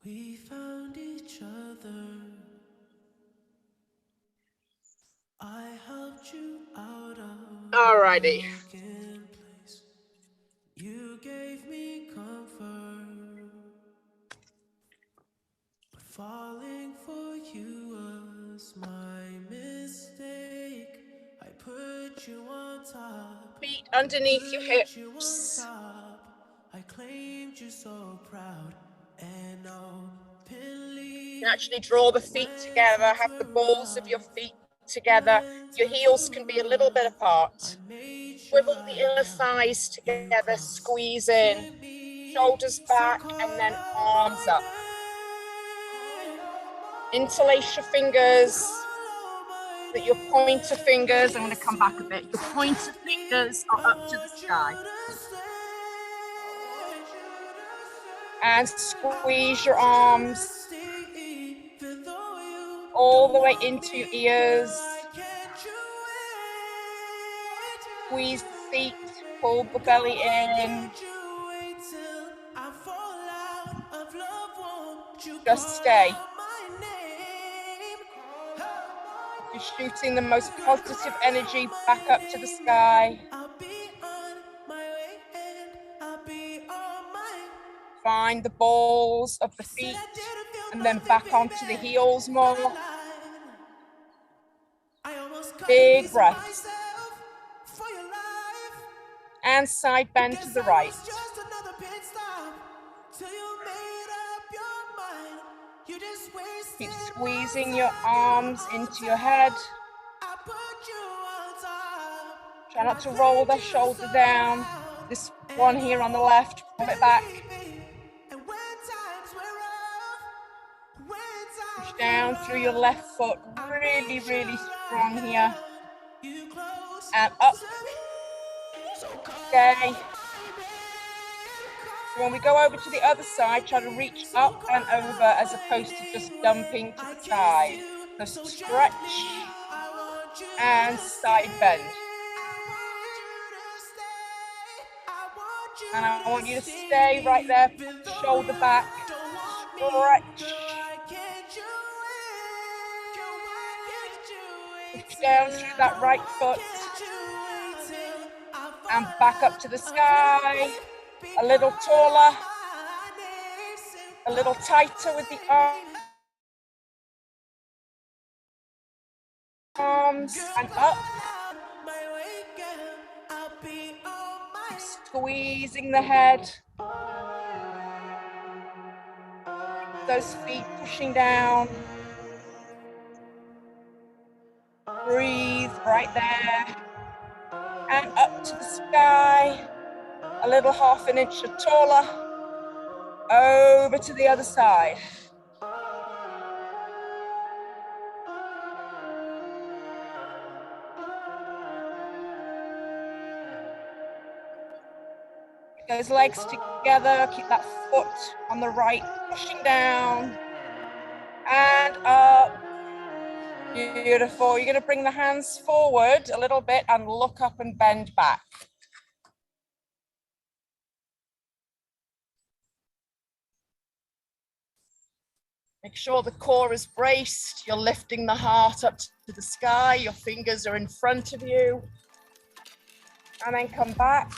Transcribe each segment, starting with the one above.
We found each other. I helped you out of Alrighty. a broken place. You gave me comfort. But falling for you was my mistake. I put you on top. Feet underneath your Put you on hips. top. I claimed you so proud and openly. Actually draw the feet When together, times have the were balls of your rough, feet together. when Your times heels were can be a little bit rough, I apart. made sure Swivel I the inner held thighs you together, close squeeze in. to me. Shoulders So back and call then out arms my up. name. Interlace your You fingers. call out my That your name pointer when fingers, I'm going to it's come back a too bit. Your late pointer to fingers leave. are I up to the want you sky. to stay. And I squeeze your want you to arms stay, even though you all don't the way want into your me. ears. Why can't you wait? Squeeze the feet, pull the belly Why in. can't you wait till I fall out of love? Won't you Just call stay. out my name? You're shooting the most positive Call out energy my back up to the name. sky. I'll be on my way and I'll be on my. Find the balls of the Said feet I didn't feel and then nothing, back onto the baby, heels but I more. lied. I almost cut a Big piece of breaths. myself for your life. And side bend to Guess the I right. was just another pit stop till you made up your mind. You just Keep wasted my squeezing your time. You were arms on into your head. top. I put you on Try top. not I to roll claimed the you shoulder so proud. proud. This one And here on the oh, left, pull it back. baby. And when times were rough, when Push times were down through your left rough, foot. I Really, made sure really I strong here. held you close And up, to me. So call stay. out my name. So when we Call go out over to the my other side, try to name. reach So up call and over out as my opposed to just name when dumping to I the kissed side. you So so stretch gently. I want you and to side stay. bend. I want you to stay. I want And I you want to you to stay right stay. there, Even though shoulder you back, don't want me, girl, stretch. why can't you wait? Girl, why can't you wait Push down through till? that Girl, right why foot can't you wait till I and fall back up to the out of love, sky. baby? A little Call out taller, my name. Say, a call little out tighter with the my name. arms Girl, and up. call out my way, girl. I'll be on my. Keep squeezing the head. Those feet pushing down. Breathe right there. And up to the sky. A little half an inch taller. Over to the other side. Keep those legs together. Keep that foot on the right, pushing down. And up. Beautiful. You're going to bring the hands forward a little bit and look up and bend back. Make sure the core is braced. You're lifting the heart up to the sky. Your fingers are in front of you. And then come back.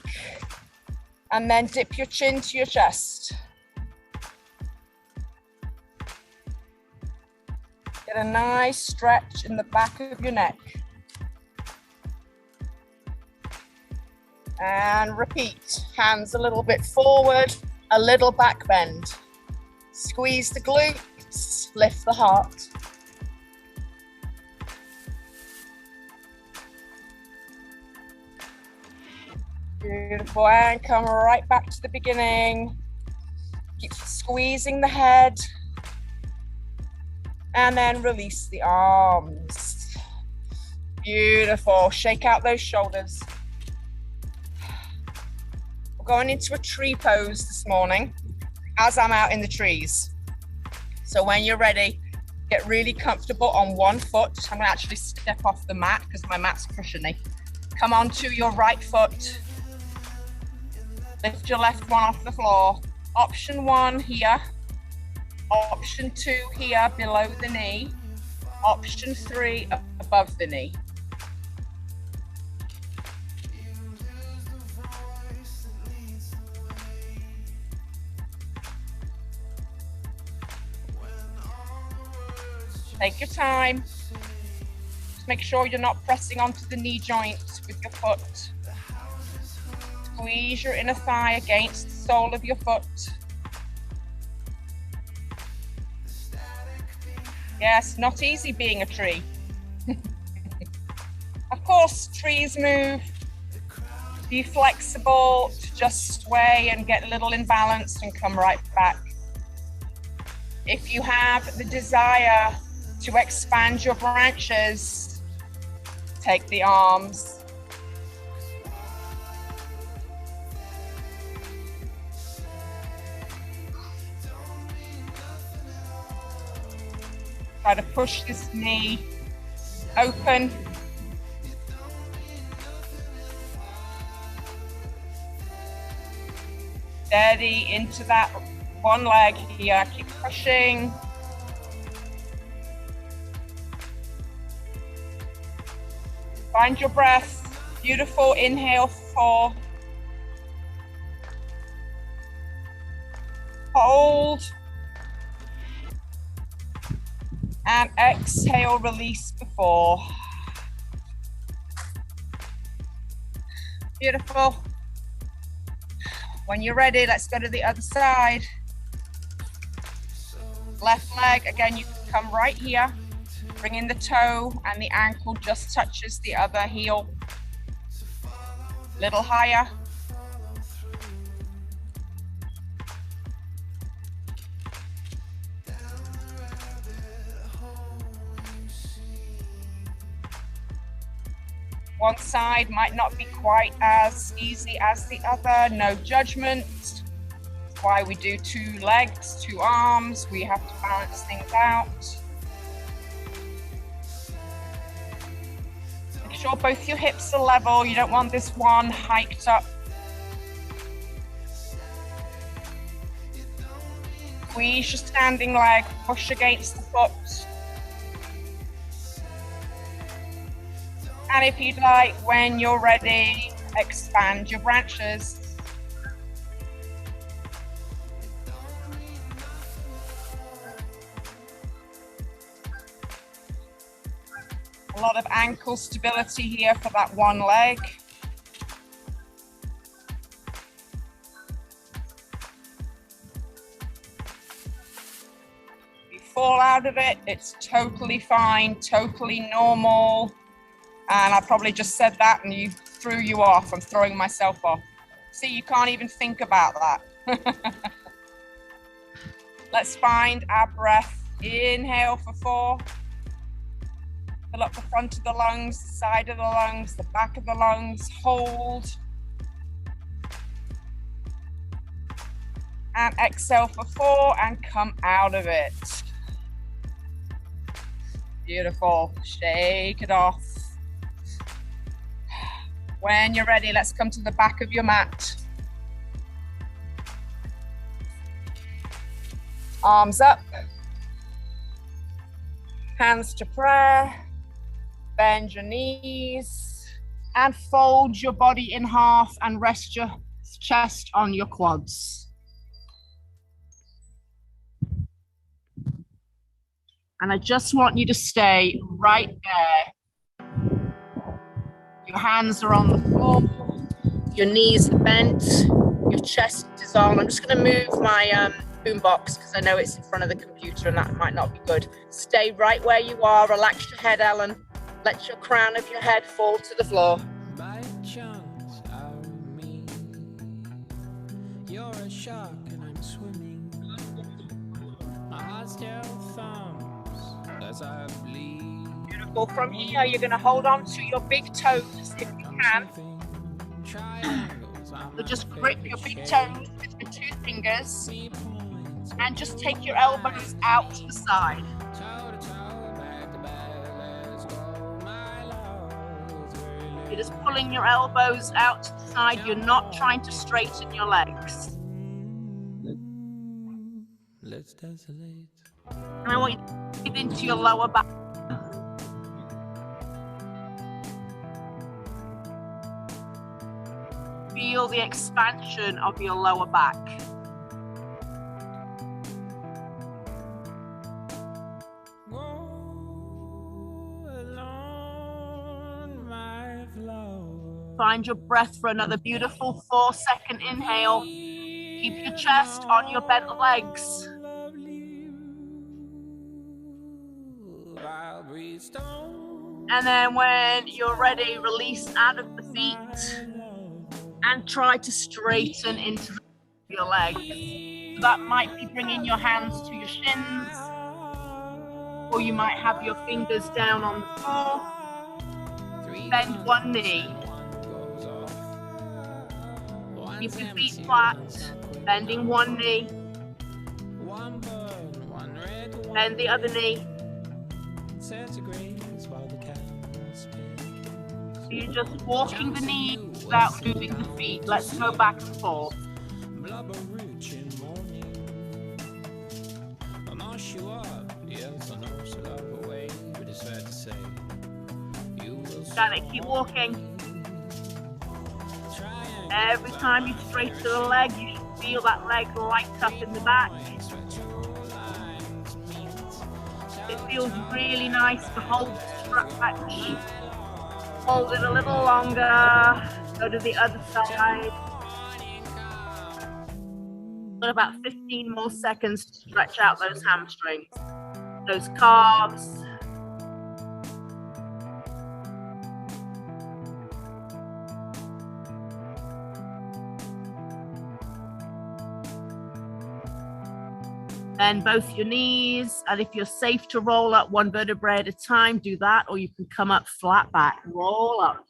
And then dip your chin to your chest. Get a nice stretch in the back of your neck. And repeat. Hands a little bit forward, a little back bend. Squeeze the glutes, lift the heart. Beautiful, and come right back to the beginning. Keep squeezing the head. And then release the arms. Beautiful, shake out those shoulders. We're going into a tree pose this morning as I'm out in the trees. So when you're ready, get really comfortable on one foot. I'm gonna actually step off the mat because my mat's cushiony. Come onto your right foot. Lift your left one off the floor. Option one here. Option 2 here below the knee. Option 3 above the knee. Take your time. Just make sure you're not pressing onto the knee joint with your foot. Squeeze your inner thigh against the sole of your foot. Yes, not easy being a tree. Of course, trees move. Be flexible to just sway and get a little imbalanced and come right back. If you have the desire to expand your branches, take the arms. Try to push this knee open. Steady into that one leg here. Keep pushing. Find your breath. Beautiful. Inhale for 4. Hold. And exhale, release for 4. Beautiful. When you're ready, let's go to the other side. Left leg, again, you can come right here. Bring in the toe and the ankle just touches the other heel. Little higher. One side might not be quite as easy as the other, no judgment. That's why we do 2 legs, 2 arms. We have to balance things out. Make sure both your hips are level. You don't want this one hiked up. Squeeze your standing leg, push against the foot. And if you'd like, when you're ready, expand your branches. A lot of ankle stability here for that one leg. If you fall out of it, it's totally fine, totally normal. And I probably just said that and you threw you off. I'm throwing myself off. See, you can't even think about that. Let's find our breath. Inhale for 4. Fill up the front of the lungs, the side of the lungs, the back of the lungs. Hold. And exhale for 4 and come out of it. Beautiful. Shake it off. When you're ready, let's come to the back of your mat. Arms up. Hands to prayer. Bend your knees. And fold your body in half and rest your chest on your quads. And I just want you to stay right there. Your hands are on the floor, your knees are bent, your chest is on. I'm just going to move my boombox because I know it's in front of the computer and that might not be good. Stay right where you are, relax your head, Ellen. Let your crown of your head fall to the floor. By chunks of me, you're a shark and I'm swimming. My heart still thumps as I bleed. Beautiful. From here, you're going to hold on to your big toes if you can. So just grip your big toes with your 2 fingers and just take your elbows out to the side. You're just pulling your elbows out to the side. You're not trying to straighten your legs. Let's desolate. And I want you to breathe into your lower back. Feel the expansion of your lower back. Find your breath for another beautiful 4-second inhale. Keep your chest on your bent legs. And then when you're ready, release out of the feet and try to straighten into your legs. So that might be bringing your hands to your shins, or you might have your fingers down on the floor. Bend one knee. Keep your feet flat, bending one knee. Bend the other knee. So you're just walking the knee without moving the feet. Let's go back and forth. Got it, keep walking. Every time you straighten the leg, you should feel that leg light up in the back. It feels really nice to hold the strap back knee. Hold it a little longer. Go to the other side. Got about 15 more seconds to stretch out those hamstrings, those calves. Bend both your knees, and if you're safe to roll up one vertebrae at a time, do that, or you can come up flat back. Roll up.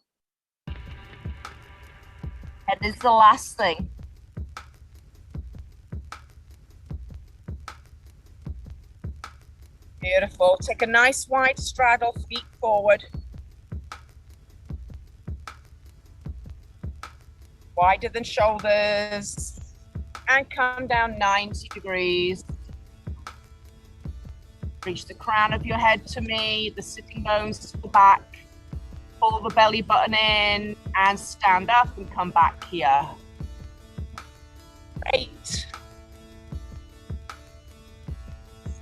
And this is the last thing. Beautiful. Take a nice wide straddle, feet forward. Wider than shoulders. And come down 90 degrees. Reach the crown of your head to me, the sitting bones to the back. Pull the belly button in and stand up and come back here. 8,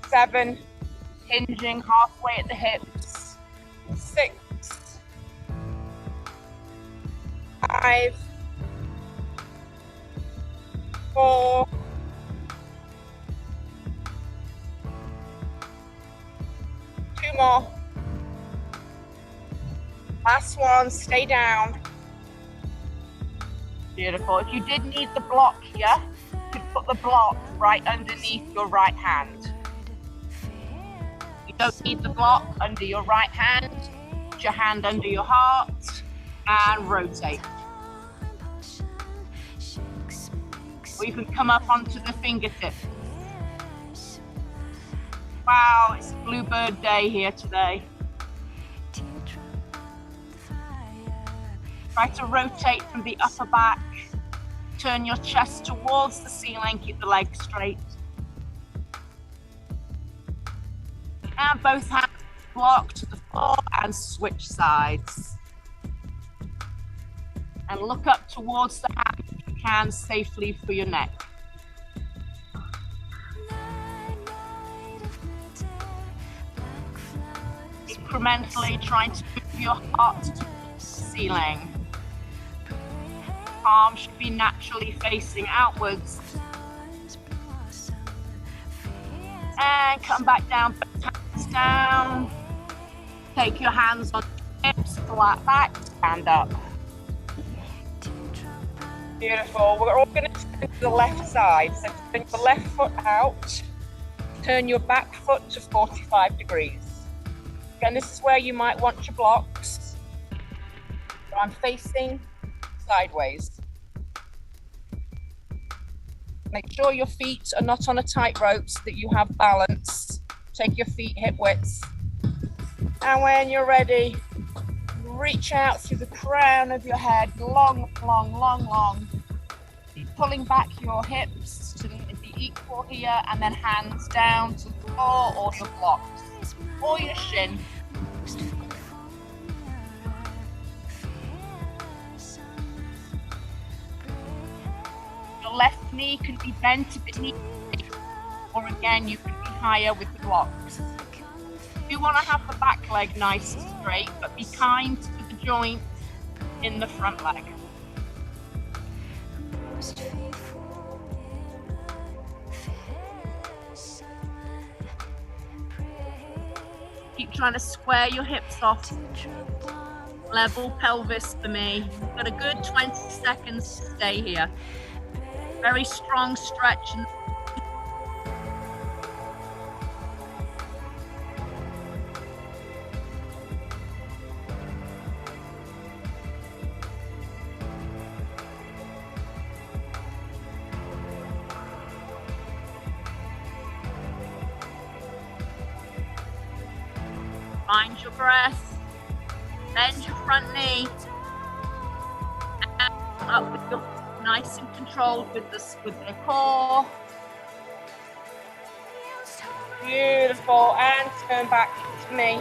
7, hinging halfway at the hips. 6, 5, 4, 2 more. Last one, stay down. Beautiful. If you did need the block here, you could put the block right underneath your right hand. You don't need the block under your right hand. Put your hand under your heart and rotate. Or you can come up onto the fingertip. Wow, it's a bluebird day here today. Try to rotate from the upper back. Turn your chest towards the ceiling, keep the legs straight. And both hands block to the floor and switch sides. And look up towards the hand if you can safely for your neck. Incrementally trying to move your heart to the ceiling. Palms should be naturally facing outwards. And come back down, put hands down. Take your hands on the hips, flat back, stand up. Beautiful. We're all going to turn to the left side. So turn your left foot out. Turn your back foot to 45 degrees. Again, this is where you might want your blocks. So I'm facing sideways. Make sure your feet are not on a tightrope so that you have balance. Take your feet hip width. And when you're ready, reach out through the crown of your head, long, long, long, long. Keep pulling back your hips to the equal here, and then hands down to the floor or your blocks or your shin. Your left knee can be bent if it needs to, or again, you can be higher with the blocks. You want to have the back leg nice and straight, but be kind to the joint in the front leg. Keep trying to square your hips off. Level pelvis for me. Got a good 20 seconds to stay here. Very strong stretch. Find your breath, bend your front knee, and up with your nice and controlled with the core. Beautiful, and turn back to me.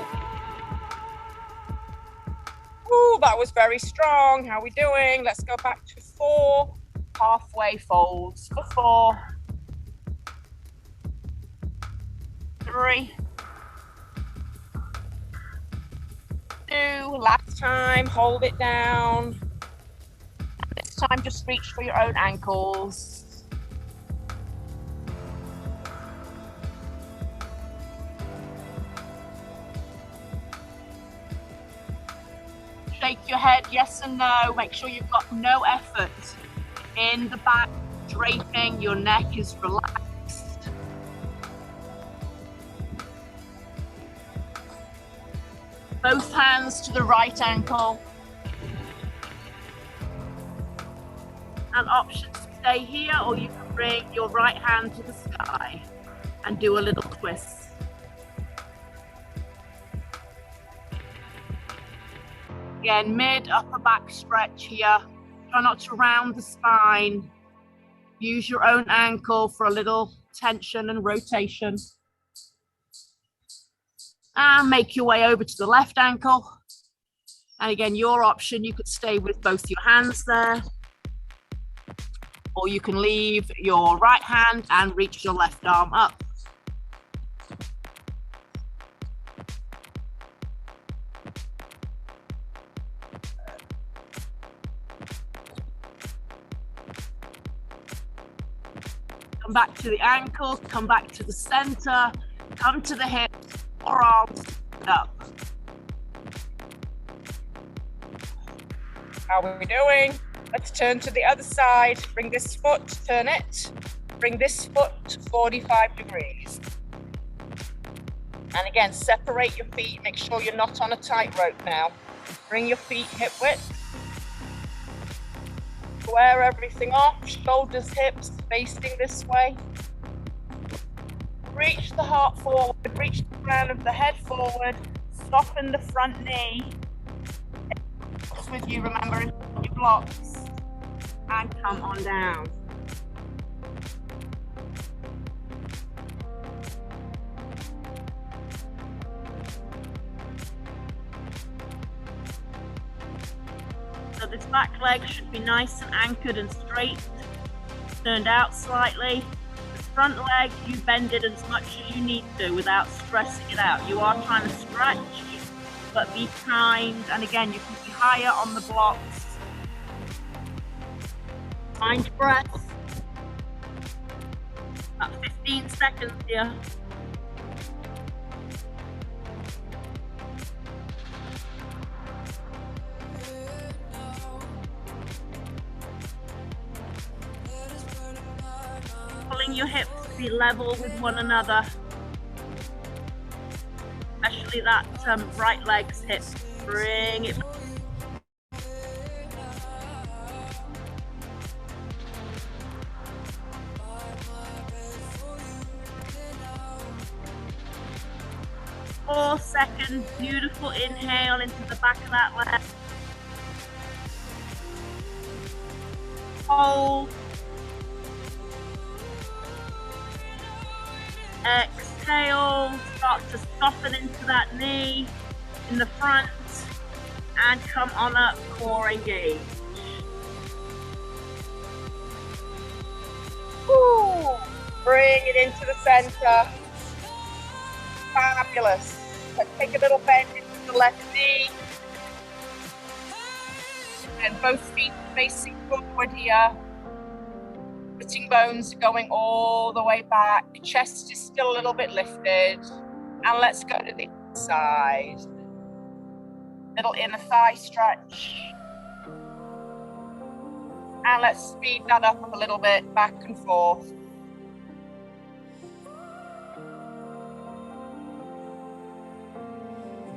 Ooh, that was very strong. How are we doing? Let's go back to 4 halfway folds for 4, 3, 2, last time, hold it down. This time just reach for your own ankles. Shake your head, yes and no. Make sure you've got no effort in the back, draping, your neck is relaxed. Both hands to the right ankle. And option to stay here, or you can bring your right hand to the sky and do a little twist. Again, mid upper back stretch here. Try not to round the spine. Use your own ankle for a little tension and rotation. And make your way over to the left ankle. And again, your option, you could stay with both your hands there, or you can leave your right hand and reach your left arm up. Come back to the ankle, come back to the center, come to the hip. Arms up. How are we doing? Let's turn to the other side. Bring this foot, turn it. Bring this foot 45 degrees. And again, separate your feet. Make sure you're not on a tightrope now. Bring your feet hip width. Square everything off. Shoulders, hips facing this way. Reach the heart forward, reach the crown of the head forward, soften the front knee. It's with you, remember, your blocks, and come on down. So this back leg should be nice and anchored and straight, turned out slightly. Front leg, you bend it as much as you need to without stressing it out. You are trying to stretch, but be kind. And again, you can be higher on the blocks. Find your breath. About 15 seconds here. Pulling your hips to be level with one another, especially that right leg's hip. Bring it. Four seconds, beautiful inhale into the back of that leg. Hold. Exhale, start to soften into that knee in the front and come on up, core engage. Woo. Bring it into the center. Fabulous. Let's take a little bend into the left knee. And both feet facing forward here. Sitting bones going all the way back. Chest is still a little bit lifted. And let's go to the side. Little inner thigh stretch. And let's speed that up a little bit, back and forth.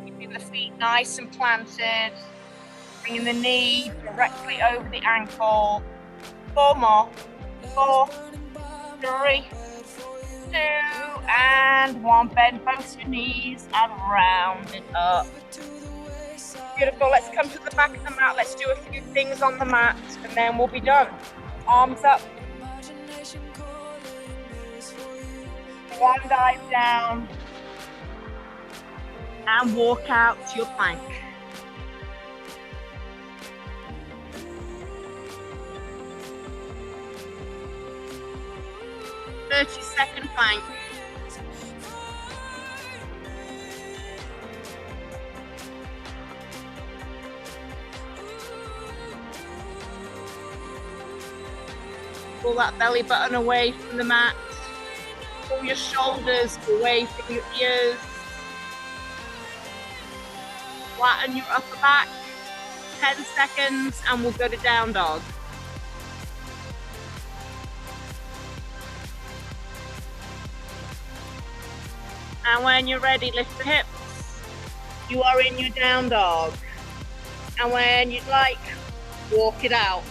Keeping the feet nice and planted. Bringing the knee directly over the ankle. 4 more. 4, 3, 2, and 1. Bend both your knees and round it up. Beautiful. Let's come to the back of the mat. Let's do a few things on the mat and then we'll be done. Arms up. One dive down. And walk out to your plank. Second plank. Pull that belly button away from the mat. Pull your shoulders away from your ears. Flatten your upper back. 10 seconds and we'll go to down dog. And when you're ready, lift the hips. You are in your down dog. And when you'd like, walk it out.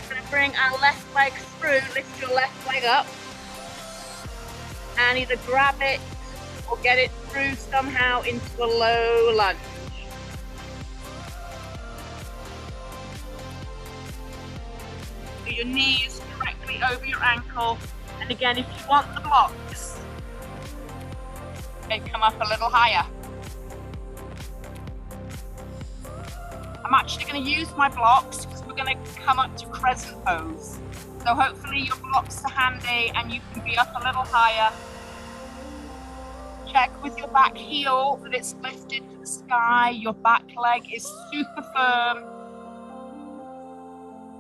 We're going to bring our left leg through. Lift your left leg up. And either grab it or get it through somehow into a low lunge. Your knees directly over your ankle, and again, if you want the blocks, they come up a little higher. I'm actually going to use my blocks because we're going to come up to crescent pose. So hopefully your blocks are handy and you can be up a little higher. Check with your back heel that it's lifted to the sky. Your back leg is super firm.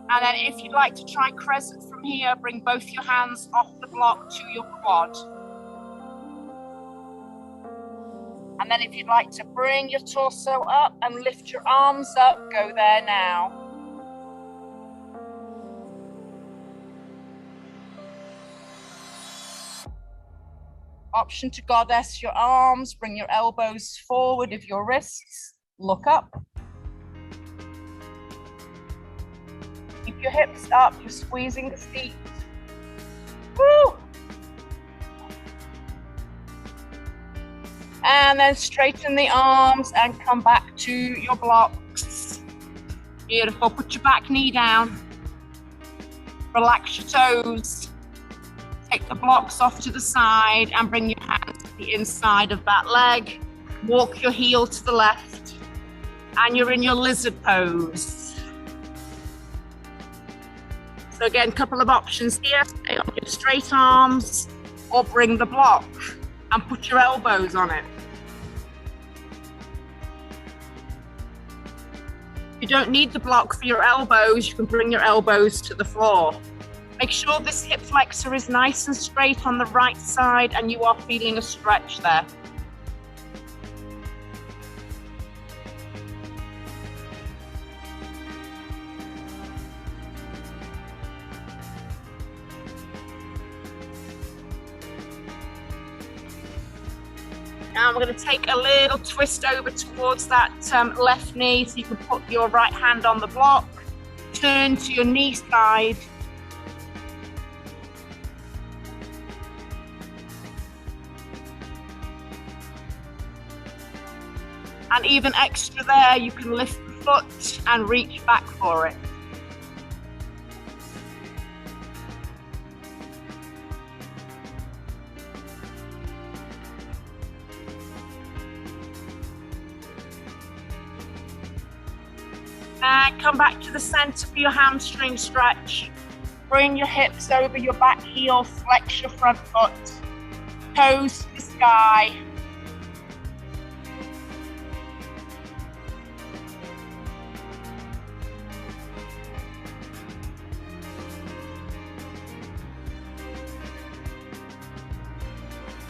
And then if you'd like to try crescent from here, bring both your hands off the block to your quad. And then if you'd like to bring your torso up and lift your arms up, go there now. Option to goddess your arms, bring your elbows forward of your wrists, look up. Keep your hips up, you're squeezing the seat. Woo! And then straighten the arms and come back to your blocks. Beautiful, put your back knee down. Relax your toes. Take the blocks off to the side and bring your hands to the inside of that leg. Walk your heel to the left. And you're in your lizard pose. So again, couple of options here. Stay on your straight arms or bring the block and put your elbows on it. You don't need the block for your elbows. You can bring your elbows to the floor. Make sure this hip flexor is nice and straight on the right side and you are feeling a stretch there. And we're going to take a little twist over towards that left knee so you can put your right hand on the block. Turn to your knee side. And even extra there, you can lift the foot and reach back for it. And come back to the center for your hamstring stretch. Bring your hips over your back heel, flex your front foot, toes to the sky.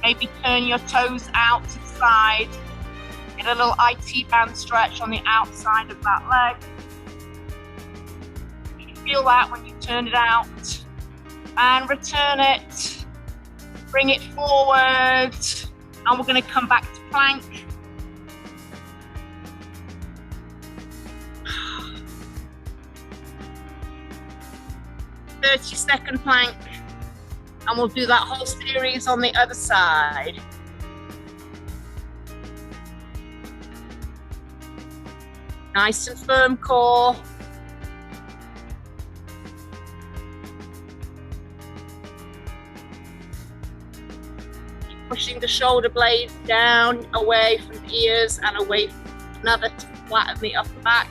Maybe turn your toes out to the side. Get a little IT band stretch on the outside of that leg. You can feel that when you turn it out. And return it. Bring it forward. And we're going to come back to plank. "30-second plank. And we'll do that whole series on the other side. Nice and firm core. Keep pushing the shoulder blades down, away from the ears and away from another to flatten the upper back.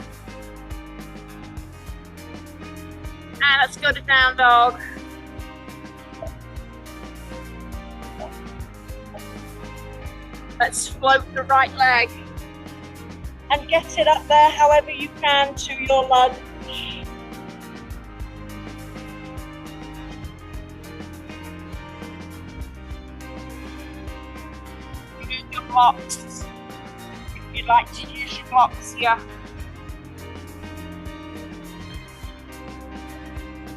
And let's go to down dog. Let's float the right leg and get it up there however you can to your lunge. Use your blocks if you'd like to use your blocks here.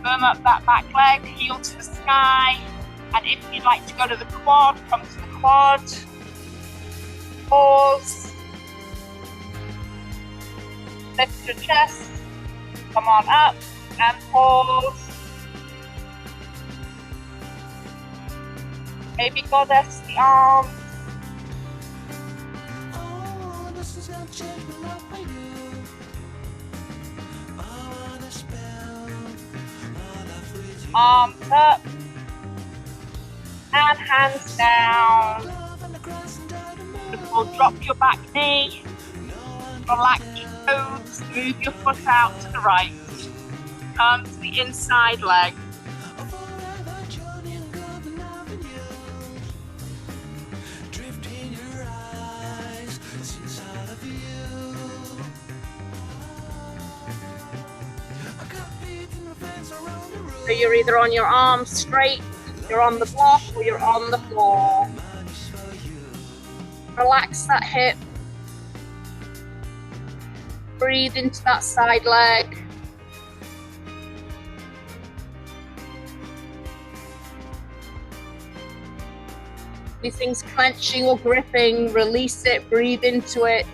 Firm up that back leg, heel to the sky, and if you'd like to go to the quad, come to the quad. Pause. Lift your chest. Come on up and pause. Maybe goddess the arms. Arms up and hands down. We'll drop your back knee, relax your toes, move your foot out to the right, come to the inside leg. So you're either on your arms straight, you're on the block, or you're on the floor. Relax that hip. Breathe into that side leg. Anything's clenching or gripping, release it, breathe into it.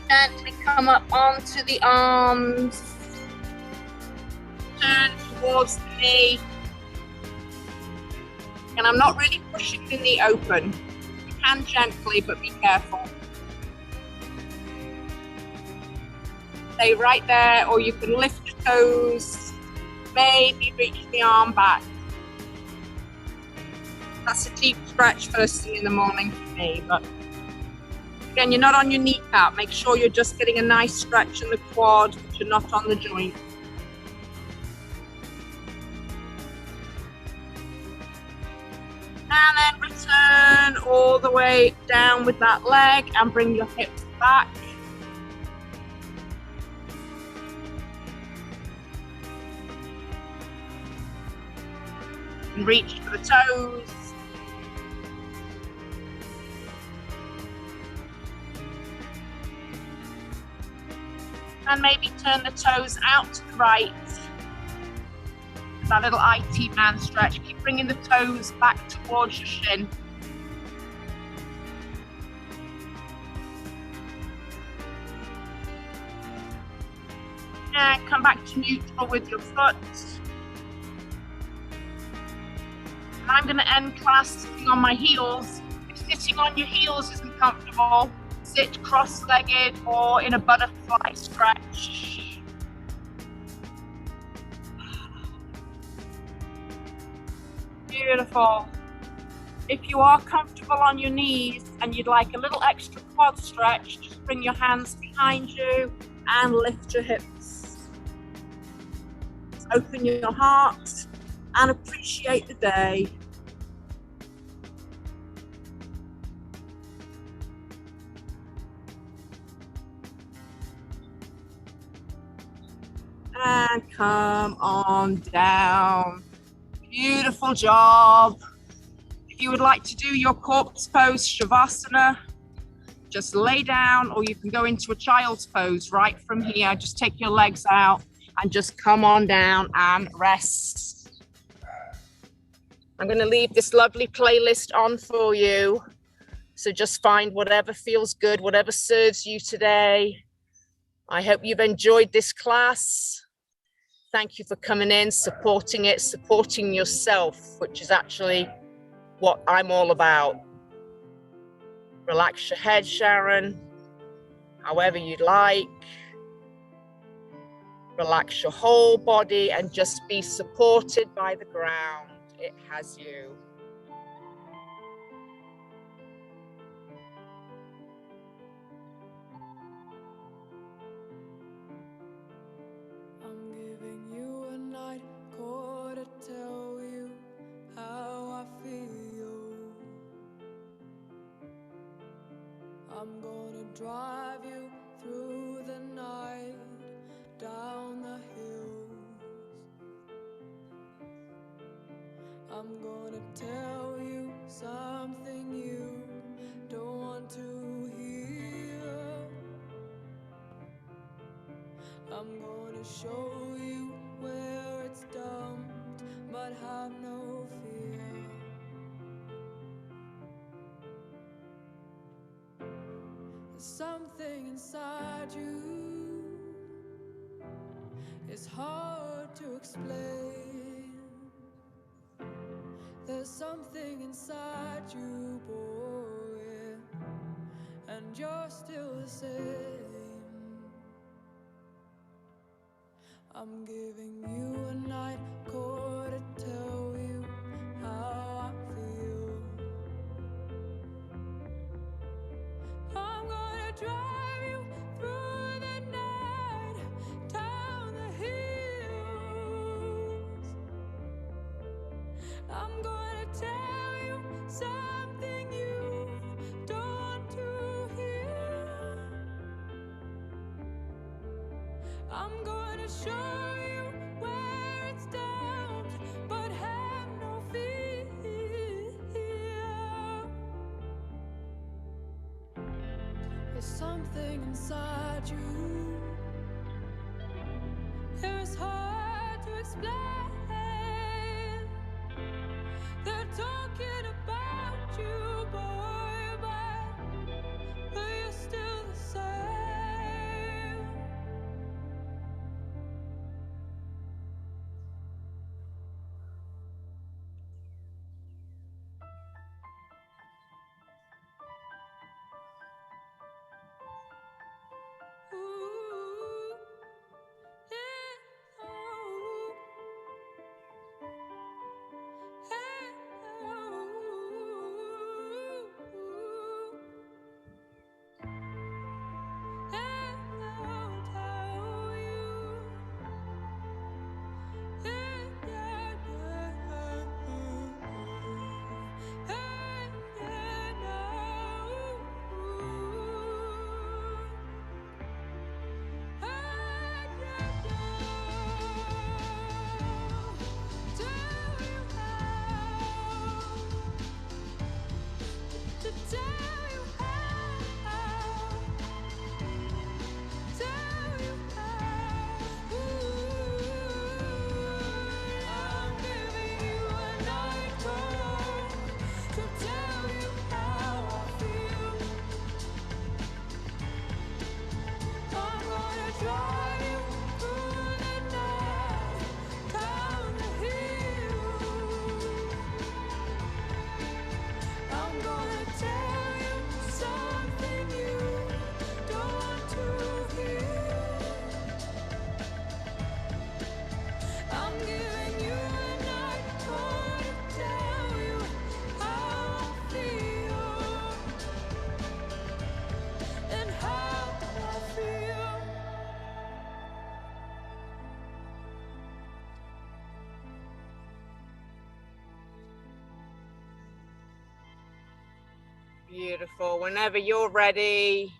Gently come up onto the arms. Turn towards the knee. And I'm not really pushing the knee open. And gently, but be careful. Stay right there, or you can lift your toes, maybe reach the arm back. That's a deep stretch first thing in the morning for me, but again, you're not on your kneecap. Make sure you're just getting a nice stretch in the quad, but you're not on the joint. And then return all the way down with that leg and bring your hips back. And reach for the toes. And maybe turn the toes out to the right. That little IT band stretch. Keep bringing the toes back towards your shin. And come back to neutral with your foot. And I'm going to end class sitting on my heels. If sitting on your heels isn't comfortable, sit cross-legged or in a butterfly stretch. Beautiful. If you are comfortable on your knees and you'd like a little extra quad stretch, just bring your hands behind you and lift your hips. Open your heart and appreciate the day. And come on down. Beautiful job. If you would like to do your corpse pose, Shavasana, just lay down, or you can go into a child's pose right from here. Just take your legs out and just come on down and rest. I'm going to leave this lovely playlist on for you. So just find whatever feels good, whatever serves you today. I hope you've enjoyed this class. Thank you for coming in, supporting it, supporting yourself, which is actually what I'm all about. Relax your head, Sharon, however you'd like. Relax your whole body and just be supported by the ground. It has you. I'm giving you a night call to tell you how I feel. I'm gonna drive you through the night, down the hills. I'm gonna tell you something you don't want to hear. I'm gonna show you where it's dumped, but have no fear. There's something inside you, it's hard to explain. There's something inside you, boy, and you're still the same. I'm giving you a night call to tell you how I feel. I'm gonna drive you through the night, down the hills. I'm gonna tell you something you don't want to hear. I'm gonna show you where it's dumped, but have no fear. There's something inside you, it's hard to explain. They're talking about you, boy, but you're still the same. Ooh, yeah, oh. Beautiful. Whenever you're ready,